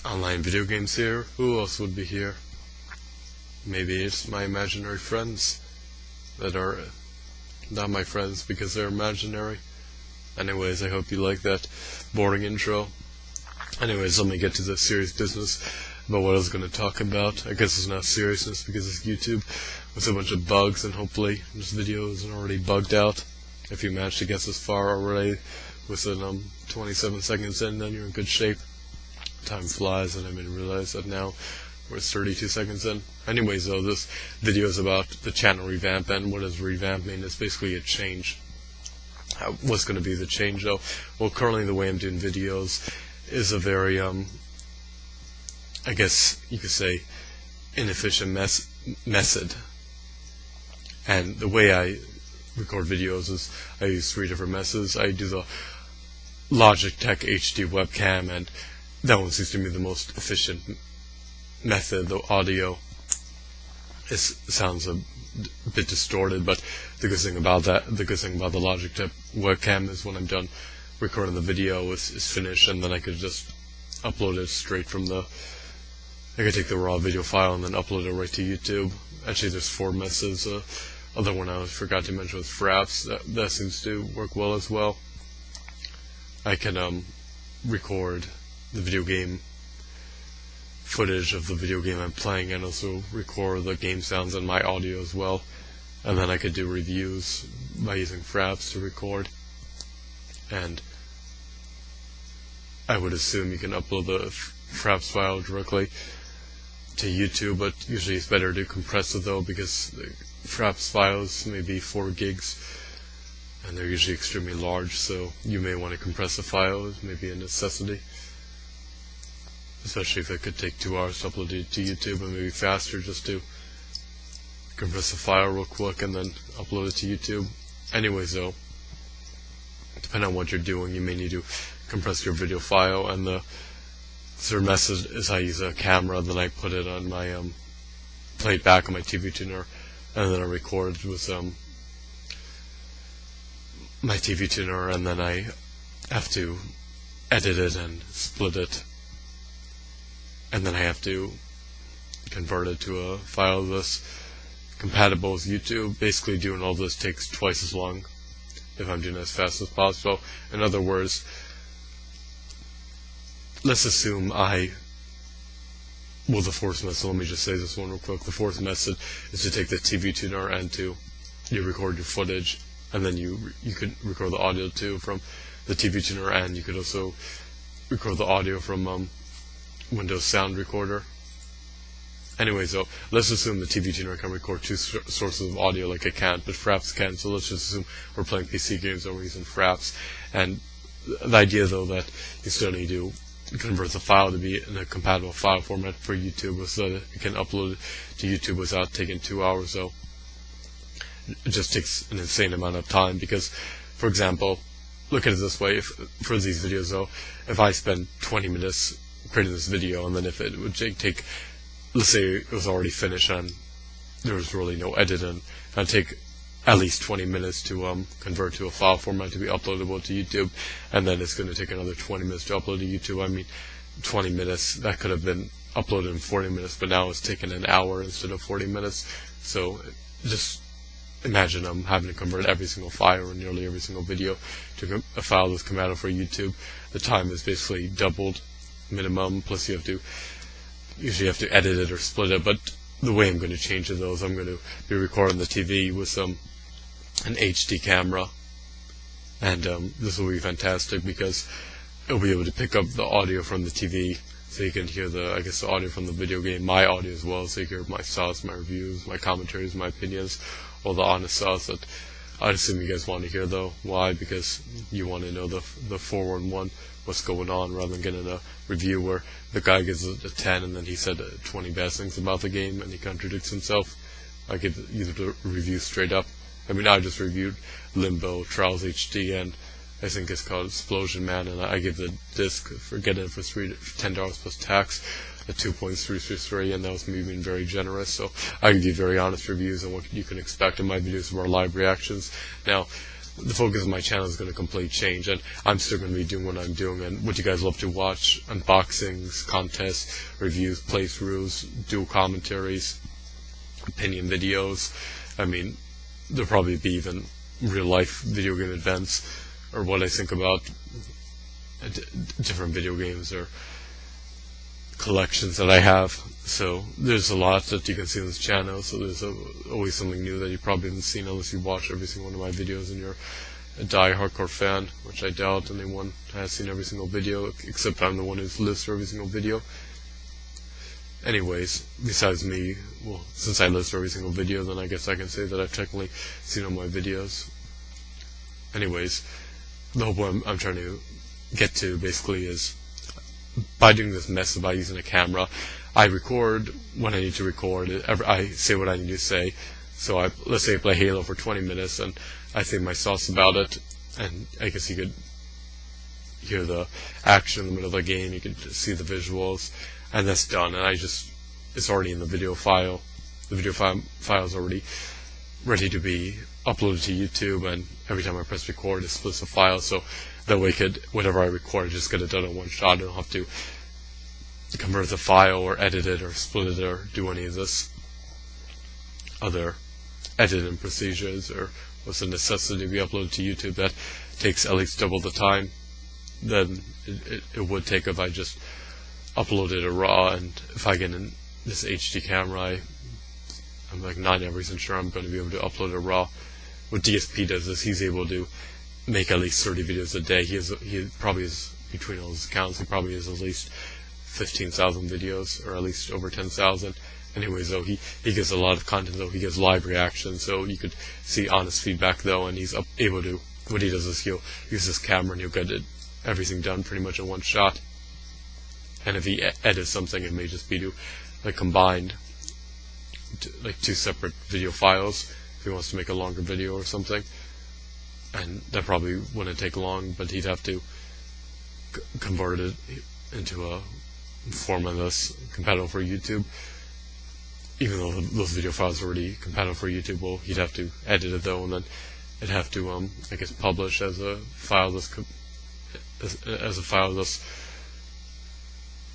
Online video games here. Who else would be here? Maybe it's my imaginary friends that are not my friends because they're imaginary. Anyways, I hope you like that boring intro. Anyways, let me get to the serious business about what I was going to talk about. I guess it's not seriousness because it's YouTube with a bunch of bugs, and hopefully this video isn't already bugged out. If you managed to get this far already within 27 seconds in, then you're in good shape. Time flies, and I didn't realize that now we're 32 seconds in. Anyways, though, this video is about the channel Revamp, and what does Revamp mean? It's basically a change. What's going to be the change, though? Well, currently the way I'm doing videos is a very, I guess you could say, inefficient method. And the way I record videos is I use 3 different methods. I do the Logitech HD webcam, and that one seems to be the most efficient method. The audio sounds a bit distorted, but the good thing about the Logitech webcam is when I'm done recording the video, is finished, and then I could just upload it straight from I could take the raw video file and then upload it right to YouTube. Actually, there's 4 methods. Other one I forgot to mention was Fraps. That seems to work well as well. I can record the video game footage of the video game I'm playing, and also record the game sounds and my audio as well. And then I could do reviews by using Fraps to record. And I would assume you can upload the Fraps file directly to YouTube, but usually it's better to compress it, though, because the Fraps files may be 4 gigs and they're usually extremely large, so you may want to compress the file. It may be a necessity, especially if it could take 2 hours to upload it to YouTube, and maybe faster just to compress the file real quick and then upload it to YouTube. Anyways, though, depending on what you're doing, you may need to compress your video file, and the third method is I use a camera, then I put it on my play it back on my TV tuner, and then I record with my TV tuner, and then I have to edit it and split it, and then I have to convert it to a file that's compatible with YouTube. Basically, doing all this takes twice as long if I'm doing it as fast as possible. In other words, let's assume the fourth method, let me just say this one real quick. The fourth method is to take the TV tuner and you record your footage, and then you could record the audio too from the TV tuner, and you could also record the audio from Windows Sound Recorder. Anyways, though, let's assume the TV tuner can record 2 sources of audio like it can't, but Fraps can, so let's just assume we're playing PC games and we're using Fraps. And the idea, though, that you still need to convert the file to be in a compatible file format for YouTube so that you can upload it to YouTube without taking 2 hours, though. It just takes an insane amount of time because, for example, look at it this way. For these videos, though, if I spend 20 minutes creating this video, and then if it would take, let's say it was already finished and there was really no editing, it'd take at least 20 minutes to convert to a file format to be uploadable to YouTube, and then it's going to take another 20 minutes to upload to YouTube. I mean, 20 minutes, that could have been uploaded in 40 minutes, but now it's taking an hour instead of 40 minutes. So just imagine having to convert every single file or nearly every single video to a file that's compatible for YouTube. The time is basically doubled minimum, plus you usually have to edit it or split it. But the way I'm going to change it, though, is I'm going to be recording the TV with an HD camera, and this will be fantastic because it'll be able to pick up the audio from the TV, so you can hear the audio from the video game, my audio as well, so you can hear my thoughts, my reviews, my commentaries, my opinions, all the honest thoughts that I'd assume you guys want to hear, though. Why? Because you want to know the 411, what's going on, rather than getting a review where the guy gives it a 10 and then he said 20 bad things about the game and he contradicts himself. I give you the review straight up. I mean, I just reviewed Limbo Trials HD, and I think it's called Explosion Man, and I give the disc for getting it for $10 plus tax a 2.333, and that was me being very generous. So I give you very honest reviews on what you can expect in my videos of our live reactions. Now, the focus of my channel is going to completely change, and I'm still going to be doing what I'm doing and what you guys love to watch: unboxings, contests, reviews, playthroughs, dual commentaries, opinion videos. I mean, there'll probably be even real life video game events, or what I think about different video games or collections that I have. So there's a lot that you can see on this channel, so there's always something new that you probably haven't seen unless you watch every single one of my videos and you're a die-hardcore fan, which I doubt anyone has seen every single video, except I'm the one who's lives for every single video. Anyways, besides me, well, since I live for every single video, then I guess I can say that I've technically seen all my videos. Anyways, the whole point I'm trying to get to basically is, by doing this method, by using a camera, I record when I need to record. I say what I need to say. So let's say I play Halo for 20 minutes and I say my thoughts about it, and I guess you could hear the action in the middle of the game, you could see the visuals, and that's done. And it's already in the video file. The video file is already ready to be uploaded to YouTube, and every time I press record, it splits the file, so that way whatever I record, just get it done in one shot. I don't have to convert the file or edit it or split it or do any of this other editing procedures, or what's a necessity to be uploaded to YouTube that takes at least double the time than it would take if I just uploaded a RAW. And if I get in this HD camera, I'm like 99% sure I'm going to be able to upload a RAW. What DSP does is he's able to make at least 30 videos a day. He probably is, between all his accounts, he probably has at least 15,000 videos, or at least over 10,000. Anyways, though, he gives a lot of content, though. He gives live reactions, so you could see honest feedback, though, and he's able to, what he does is he'll use his camera and he'll get everything done pretty much in one shot. And if he edits something, it may just be combined like two separate video files if he wants to make a longer video or something. And that probably wouldn't take long, but he'd have to convert it into a format that's compatible for YouTube. Even though those video files are already compatible for YouTube, well, he'd have to edit it, though, and then it'd have to, I guess, publish as a file that's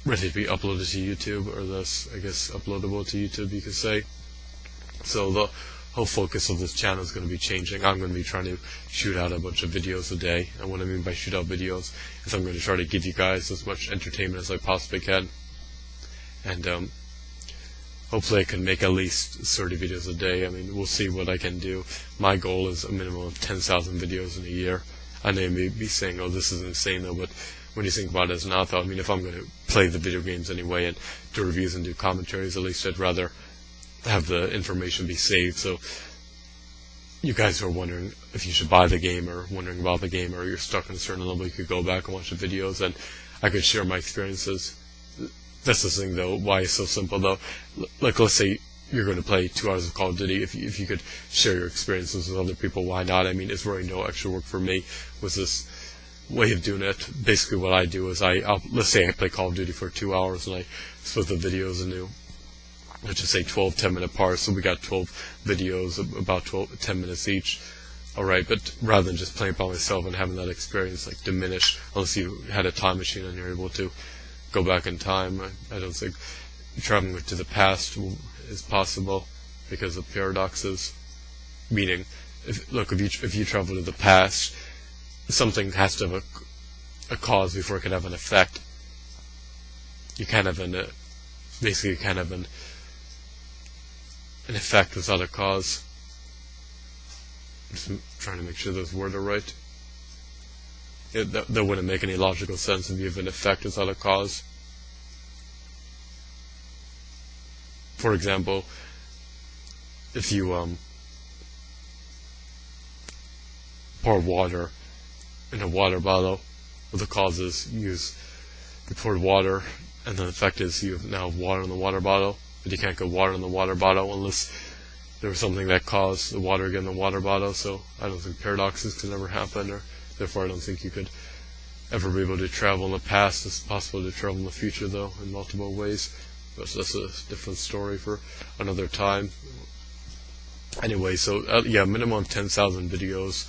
ready to be uploaded to YouTube, or that's, I guess, uploadable to YouTube, you could say. So the whole focus of this channel is going to be changing. I'm going to be trying to shoot out a bunch of videos a day, and what I mean by shoot out videos is I'm going to try to give you guys as much entertainment as I possibly can, and hopefully I can make at least 30 videos a day. I mean, we'll see what I can do. My goal is a minimum of 10,000 videos in a year. I know you may be saying, oh, this is insane, though, but when you think about it as an author, I mean, if I'm going to play the video games anyway and do reviews and do commentaries, at least I'd rather have the information be saved. So you guys who are wondering if you should buy the game, or wondering about the game, or you're stuck in a certain level, you could go back and watch the videos, and I could share my experiences. That's the thing, though, why it's so simple, though. Like, let's say you're going to play 2 hours of Call of Duty. If you could share your experiences with other people, why not? I mean, it's really no extra work for me with this way of doing it. Basically, what I do is let's say I play Call of Duty for 2 hours, and I split the videos into, let's just say, 12 10-minute parts. So we got 12 videos, about 10 minutes each. Alright, but rather than just playing by myself and having that experience diminish, unless you had a time machine and you're able to go back in time, I don't think traveling to the past is possible because of paradoxes. Meaning, if you travel to the past, something has to have a cause before it can have an effect. You can't have an effect without a cause. I'm just trying to make sure those words are right. That wouldn't make any logical sense if you have an effect without a cause. For example, if you pour water in a water bottle, well, the cause is you poured water, and the effect is you now have water in the water bottle, but you can't get water in the water bottle unless there was something that caused the water to get in the water bottle. So I don't think paradoxes can ever happen, or therefore I don't think you could ever be able to travel in the past. It's possible to travel in the future, though, in multiple ways. But that's a different story for another time. Anyway, so yeah, minimum 10,000 videos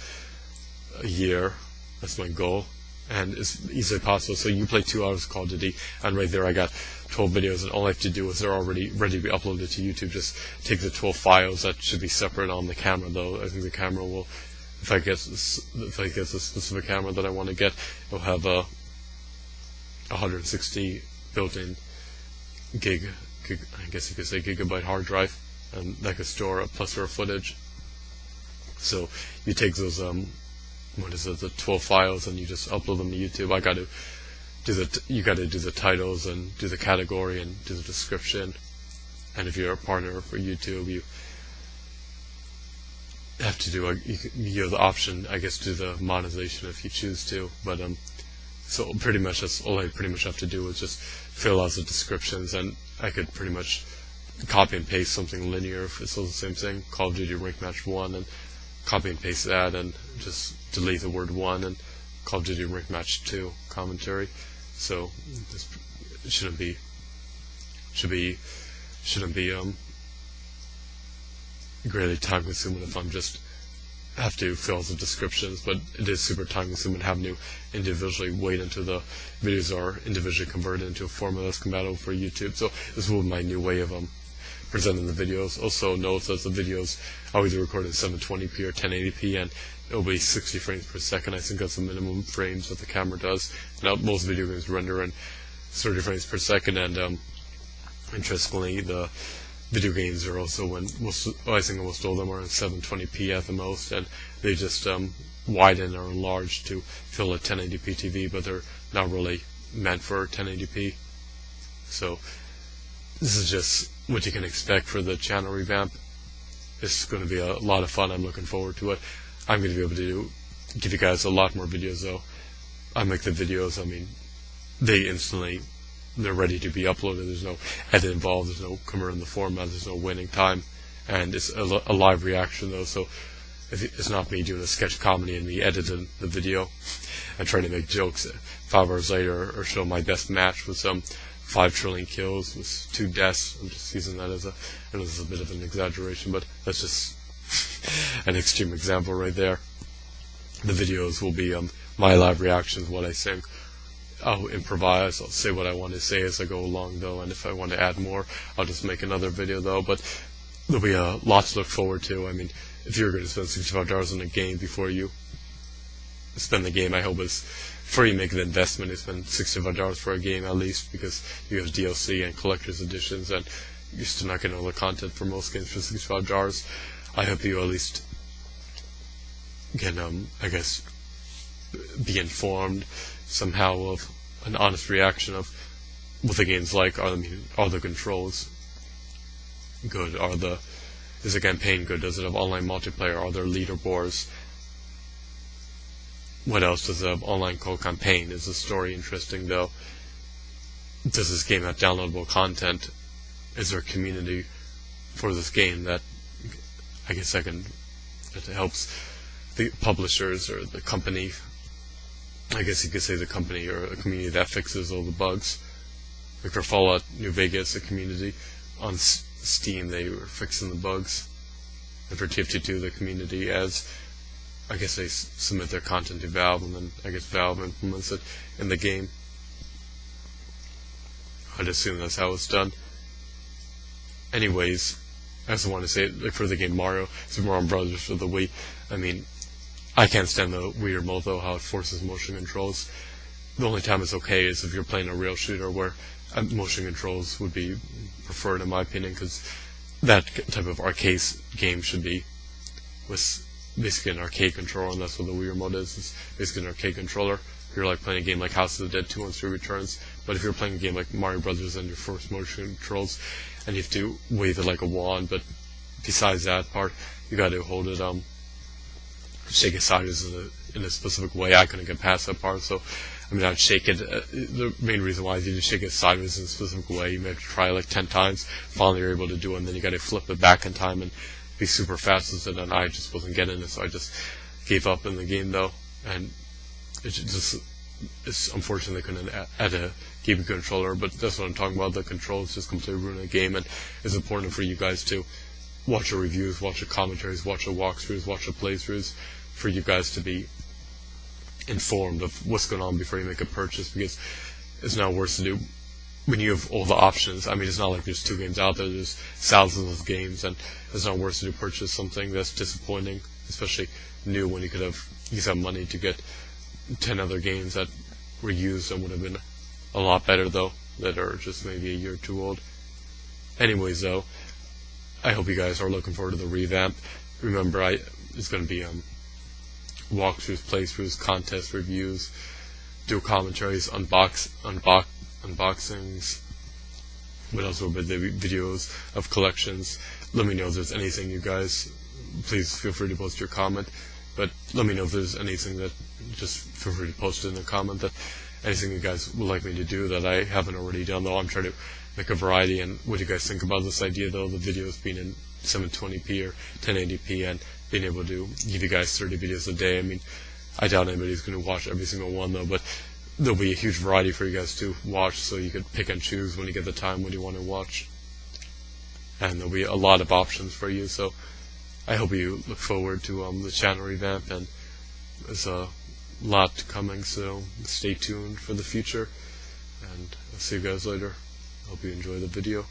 a year. That's my goal, and it's easily possible. So you play 2 hours of Call of Duty, and right there I got 12 videos, and all I have to do is they're already ready to be uploaded to YouTube. Just take the 12 files that should be separate on the camera, though. I think the camera will, if I get a specific camera that I want to get, it'll have a 160 built-in gig, I guess you could say gigabyte hard drive, and that could store a plethora of footage. So you take those the 12 files, and you just upload them to YouTube. You got to do the titles and do the category and do the description. And if you're a partner for YouTube, you have to do you have the option, I guess, to do the monetization if you choose to. But so pretty much that's all I pretty much have to do is just fill out the descriptions, and I could pretty much copy and paste something linear if it's all the same thing, Call of Duty Rank Match 1, and copy and paste that and just delete the word 1 and Call of Duty Rank Match 2 commentary. So it shouldn't be greatly time consuming if I'm just have to fill out the descriptions, but it is super time consuming having to individually wait until the videos are individually converted into a format that's compatible for YouTube. So this will be my new way of presenting the videos. Also note that the videos I'll either record in 720p or 1080p, and it'll be 60 frames per second. I think that's the minimum frames that the camera does. Now most video games render in 30 frames per second, and interestingly, the video games are also I think almost all of them are in 720p at the most, and they just widen or enlarge to fill a 1080p TV, but they're not really meant for 1080p. So this is just what you can expect for the channel revamp. It's going to be a lot of fun. I'm looking forward to it. I'm going to be able to give you guys a lot more videos, though. I make the videos, I mean, they're ready to be uploaded. There's no edit involved, there's no converting the format, there's no waiting time, and it's a live reaction, though, so it's not me doing a sketch comedy and me editing the video and trying to make jokes 5 hours later, or show my best match with some 5 trillion kills with 2 deaths. I'm just using that as I know this is a bit of an exaggeration, but that's just an extreme example right there. The videos will be my live reactions, what I think. I'll improvise, I'll say what I want to say as I go along, though, and if I want to add more, I'll just make another video, though. But there'll be a lot to look forward to. I mean, if you're going to spend $65 on a game before you spend the game, I hope it's before you make the investment, you spend $65 for a game at least, because you have DLC and collector's editions, and you're still not getting all the content for most games for $65. I hope you at least can, I guess, be informed somehow of an honest reaction of what the game's like. Are the controls good? Is the campaign good? Does it have online multiplayer? Are there leaderboards? What else does it have? Online co-campaign? Is the story interesting, though? Does this game have downloadable content? Is there a community for this game that I guess that helps the publishers or the company? I guess you could say the company or a community that fixes all the bugs. Like for Fallout New Vegas, a community on Steam, they were fixing the bugs. And for TF2, the community, as I guess they submit their content to Valve, and then I guess Valve implements it in the game. I'd assume that's how it's done. Anyways, I also want to say, like for the game Mario, Super Mario Brothers for the Wii, I mean, I can't stand the Wii remote, though, how it forces motion controls. The only time it's okay is if you're playing a real shooter, where motion controls would be preferred, in my opinion, because that type of arcade game should be with basically an arcade controller, and that's what the Wii remote is. It's basically an arcade controller. If you're like playing a game like House of the Dead 2 and 3 Returns, but if you're playing a game like Mario Brothers and your first motion controls, and you have to wave it like a wand, but besides that part, you got to hold it shake it sideways in a specific way. I couldn't get past that part, so I mean, I'd shake it. The main reason why is you just shake it sideways in a specific way. You may have to try like 10 times. Finally, you're able to do it, and then you got to flip it back in time and be super fast with it. And I just wasn't getting it, so I just gave up in the game, though. And it's unfortunate they couldn't add a game controller, but that's what I'm talking about. The controls just completely ruin the game, and it's important for you guys to watch the reviews, watch the commentaries, watch the walkthroughs, watch the playthroughs, for you guys to be informed of what's going on before you make a purchase, because it's not worse to do when you have all the options. I mean, it's not like there's 2 games out there, there's thousands of games, and it's not worse to purchase something that's disappointing, especially new, when you could have used that money to get 10 other games that were used and would have been a lot better, though, that are just maybe a year or 2 old. Anyways, though, I hope you guys are looking forward to the revamp. Remember, it's going to be walkthroughs, playthroughs, contests, reviews, do commentaries, unboxings, but also a bit of videos of collections. Let me know if there's anything you guys, please feel free to post your comment, but let me know if there's anything that, just feel free to post it in a comment, that anything you guys would like me to do that I haven't already done, though. I'm trying to make a variety. And what do you guys think about this idea, though, the videos being in 720p or 1080p and being able to give you guys 30 videos a day? I mean, I doubt anybody's going to watch every single one, though, but there'll be a huge variety for you guys to watch, so you could pick and choose when you get the time what you want to watch, and there'll be a lot of options for you. So I hope you look forward to the channel revamp, and there's a lot coming, so stay tuned for the future, and I'll see you guys later. Hope you enjoy the video.